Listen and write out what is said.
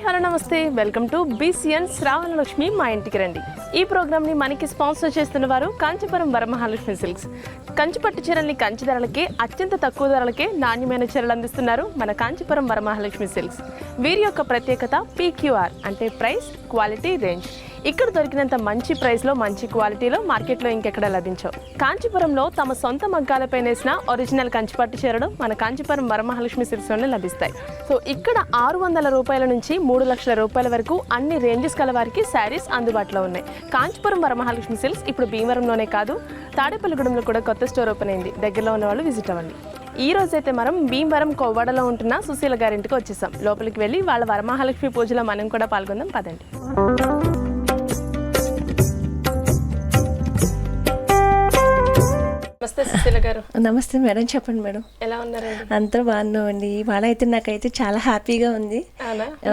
Hello నమస్తే, welcome to BCN Sravanalakshmi మా ఇంటికి రండి. ఈ ప్రోగ్రామ్ని మనకి స్పాన్సర్ చేస్తున్న వారు కాంచీపురం వరమహాలక్ష్మి సిల్క్స్. కంచి పట్టు చీరల్ని కంచి ధరలకే, అత్యంత తక్కువ ధరలకే నాణ్యమైన చీరలు అందిస్తున్నారు మన కాంచీపురం వరమహాలక్ష్మి సిల్క్స్. వీరి యొక్క ప్రత్యేకత PQR అంటే ప్రైస్, క్వాలిటీ, రేంజ్. ఇక్కడ దొరికినంత మంచి ప్రైస్లో, మంచి క్వాలిటీలో మార్కెట్లో ఇంకెక్కడ లభించవు. కాంచీపురంలో తమ సొంత మగ్గాలపై నేసిన ఒరిజినల్ కంచిపట్టు చీరలు మన కాంచీపురం వరమహాలక్ష్మి సిల్క్స్లోనే లభిస్తాయి. సో ఇక్కడ 600 రూపాయల నుంచి 3 లక్షల రూపాయల వరకు అన్ని రేంజెస్ కల వారికి శారీస్ అందుబాటులో ఉన్నాయి. కాంచీపురం వరమహాలక్ష్మి సిల్క్స్ ఇప్పుడు భీమవరంలోనే కాదు, తాడేపల్లిగూడెంలో కూడా కొత్త స్టోర్ ఓపెన్ అయింది. దగ్గరలో ఉన్న వాళ్ళు విజిట్ అవ్వండి. ఈ రోజైతే మనం భీమవరం కొవ్వాడలో ఉంటున్న సుశీల గారింటికి వచ్చేసాం. లోపలికి వెళ్ళి వాళ్ళ వరమహాలక్ష్మి పూజలో మనం కూడా పాల్గొందాం. పదండి. నమస్తే సుశీల గారు. నమస్తే మేడం, చెప్పండి మేడం. ఎలా ఉన్నారండి? అంతా బాగున్నామండి. ఇవాళ అయితే నాకైతే చాలా హ్యాపీగా ఉంది.